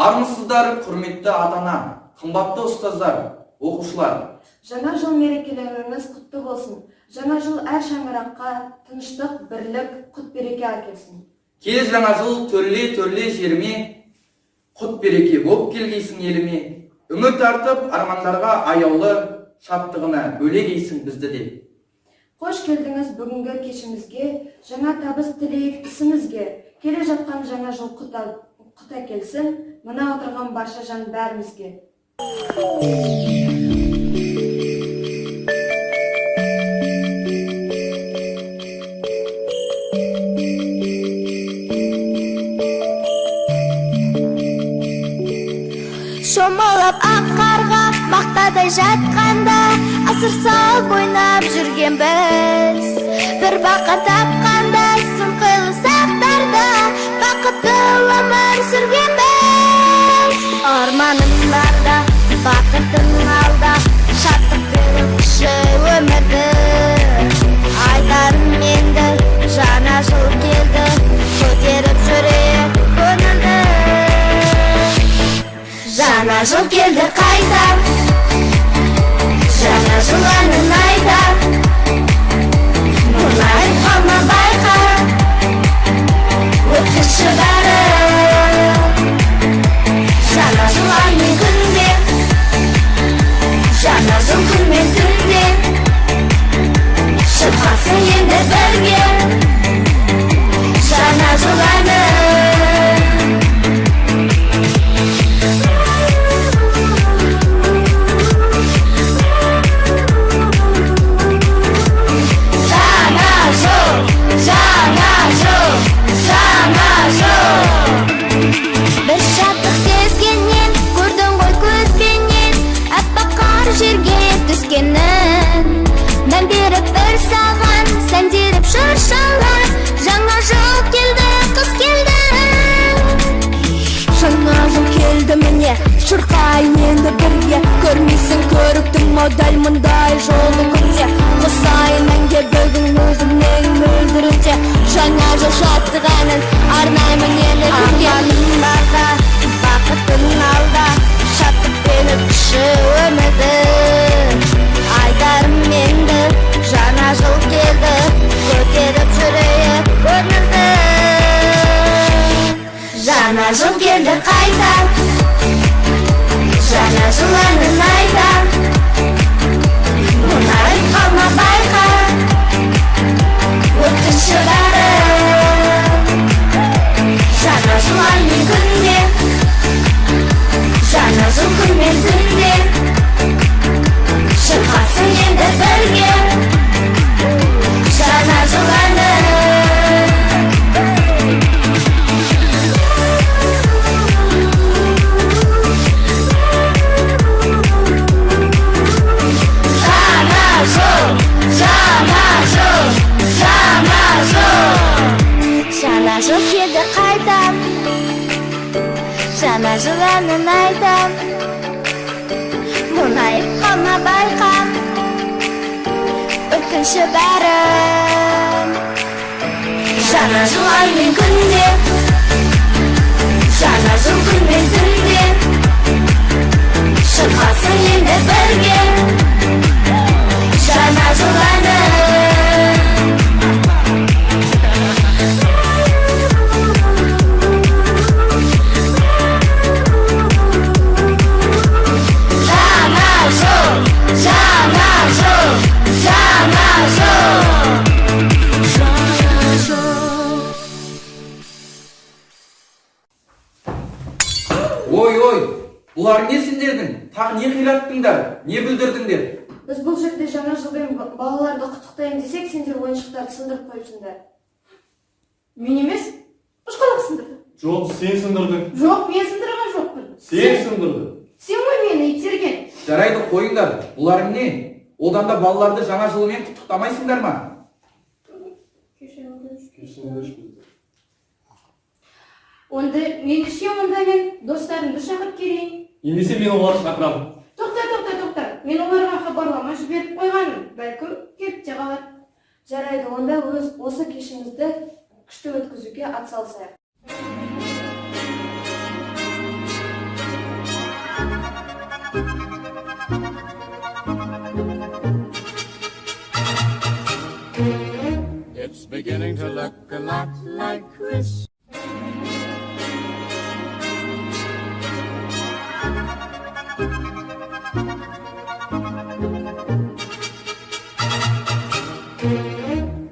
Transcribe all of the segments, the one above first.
Армысыздар, құрметті ата-ана, қымбатты ұстаздар, оқушылар. Жаңа жыл мерекелеріңіз құтты болсын. Жаңа жыл әр шаңыраққа тыныштық, бірлік, құт береке әкелсін. Кел жаңа жыл төрле жеріме, құт береке боп келгейсің еліме. Үміт артып армандарға аяулы, шаттығына бөлегейсің бізді де. Қош келдіңіз бүгінгі кешімізге, жаңа табыс тілейік ісімізге. Келе жатқан жаңа жыл құт әкелсін, мына отырған барша жан бәрімізге. Шомалап ақ қарға мақтадай жатқанда, асыр салып ойнап жүрген біз. Бір бақыт тапқанда, сыңқылы сақтарда, бақытты өмір сүрген біз. Арманым барда, бақытың алда, шаттық беріп күші өмірді. Айтарым енді, жаңа жыл келді, көтеріп жүрейік көңілді. Жаңа жыл келді қайта, жаңа жыл әнін айта, мұңайып қалма байқа, өткінші бәрі. Жаңа жыл ай мен күнде, жаңа жыл күн мен түнде, шырқасын енді бірге жаңа жыл әні. Бір шаттық сезгеннен, көрдің ғой көзбенен, аппақ қар жерге түскенін. Мән беріп бір саған, сәндеріп шыршалар, жаңа жыл келді, қыз келді. Жаңа жыл келді міне, шырқай енді бірге, көрмейсің көріктің модель мұндай жолы күнде. Қосайын әнге бүгін өзімнен мөлдірінде, жаңа жыл шаттық әнін арнаймын енді күнге. Арманым барда, бақытың алда, шаттық беріп күші өмірді. Айтарым енді, жаңа жыл келді, көтеріп жүрейік көңілді. Жаңа жыл келді қайта, жаңа жыл әнін айта, мұңайып қалма байқа, өткінші бәрі. Жаңа жыл ай мен күнде, жаңа жыл күн мен түнде, шырқасын енді бірге жаңа жыл әні. Жаңа жыл келді қайтам, жаңа жыл әнін айтам, мұңайып қалма байқам, өткінші бәрім. Жаңа жыл ай мен күнде, жаңа жыл күн мен түнде, шырқасын енді бірге жаңа жыл әні. Ой, бұлар не сендердің? Тағы не қираттыңдар, не бүлдірдіңдер? Біз бұл жерде жаңа жылмен балаларды құттықтайын десек, сендер ойыншықтарды сындырып қойыпсыңдар. Мен емес, ұшқалақ сындырды. Жоқ, сен сындырдың. Жоқ, мен сындырған жоқпын. Сен сындырдың. Сен ғой мені итерген. Жарайды қойыңдар, бұларың не? Одан да балаларды жаңа жылымен құттықтамайсыңдар ма? Онда мен достарымды шақырып келейін. Немесе мен оларды шақырамын. Тоқта. Мен оларға хабарлама жіберіп қойғаным. Бәлкім келіп те қалар. Жарайды, онда осы кешімізді күшті өткізуге атсалысайық. look a lot like Chris.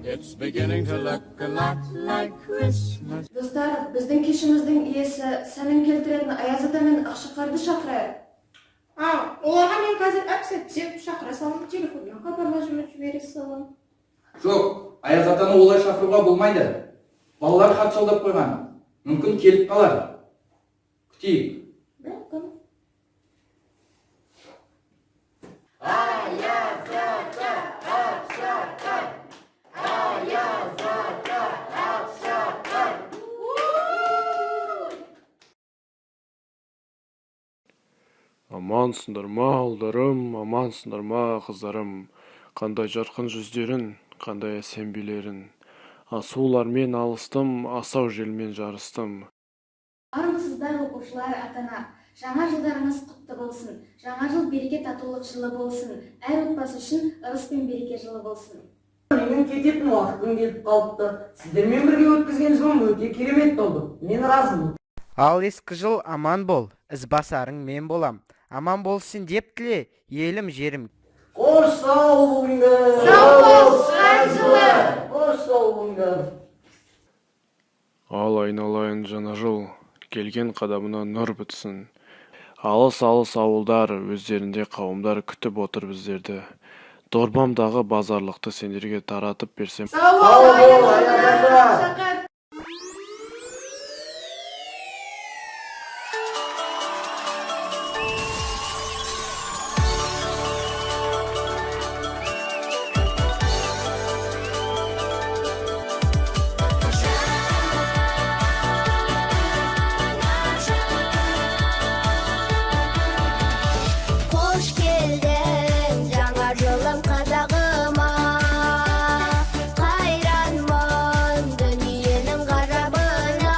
It's beginning to look a lot like Christmas. Dostlar, біздің кешіміздің иесі сәлем келтіретін Аяз ата мен Ақшақарды шақырайық. Оларға мен қазір әп-сәтте шақыра салам, телефоннан хабарласып жібере салам. Жоқ, Аяз атаны олай шақыруға болмайды. Балалар хат жолдап қойған. Мүмкін келіп қалар. Күтейік. Бәлкім. Амансыңдар ма ұлдарым, амансыңдар ма қыздарым, қандай жарқын жүздерін, қандай әсем билерін. Асулармен алыстым, асау желмен жарыстым. Армысыздар оқушылар атана. Жаңа жылдарыңыз құтты болсын. Жаңа жыл береке татулық жылы болсын. Әр отбасы үшін ырыс пен береке жылы болсын. Менің кететін уақытым келіп қалыпты. Сіздермен бірге өткізген жылым өте керемет болды. Мен разымын. Ал ескі жыл аман бол, ізбасарың мен болам. Аман болсын деп тіле, елім жерім. Қош сау болыңдар. Сау бол, шығар жылы. Қош сау болыңдар. Ал айналайын жаңа жыл, келген қадамына нұр бітсін. Алыс-алыс ауылдар, өздерінде қауымдар күтіп отыр біздерді. Дорбамдағы базарлықты сендерге таратып берсем. Сау бол, Аяз ата. Қош келдің жаңа жылым қазағыма, қайранмын дүниенің ғажабына,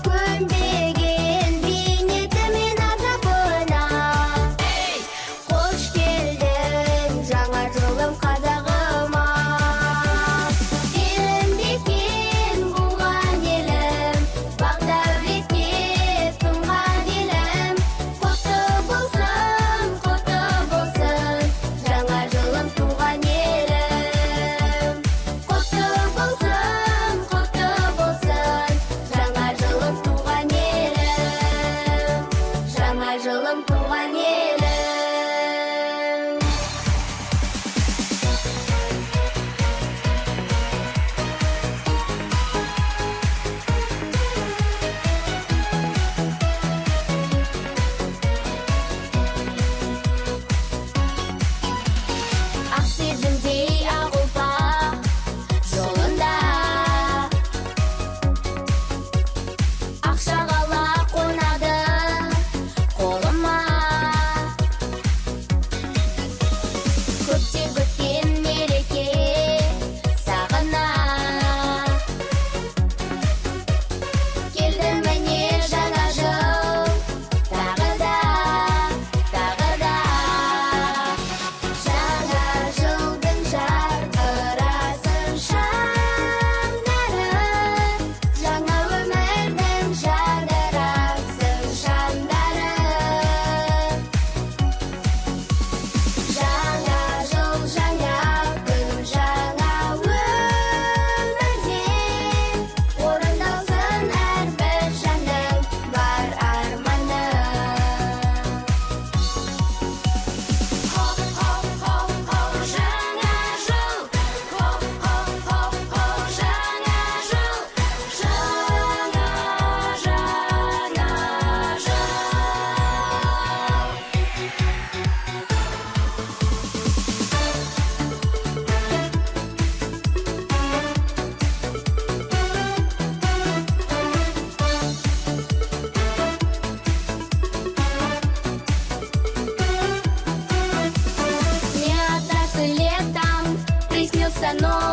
көнбеген бейнетімен азабына. Қош келдің жаңа жылым қазағыма, елім бекен буған елім, бақ-дәулетке тұнған елім. Құтты болсын, жаңа жылым туған елім. Құтты болсын, жаңа жылым туған елім. Жаңа жылым туған елім. Ақ сезімдей ақ ұлпа жолында, ақшағала қонады қолыма. Көптен күткен мереке сағына, келді міне жаңа жыл, тағы да. Жаңа жылдың жарқырасын шамдары, жаңа өмірдің жадырасын шамдары. Жаңа жыл, жаңа күн, жаңа өмірде, орындалсын әрбір жанның бар арманы. Хоп, хоп, хоп, хоп, жаңа жыл. Хоп, хоп, хоп, хоп, жаңа жыл. Жаңа жыл. Не однажды летом приснился ночь.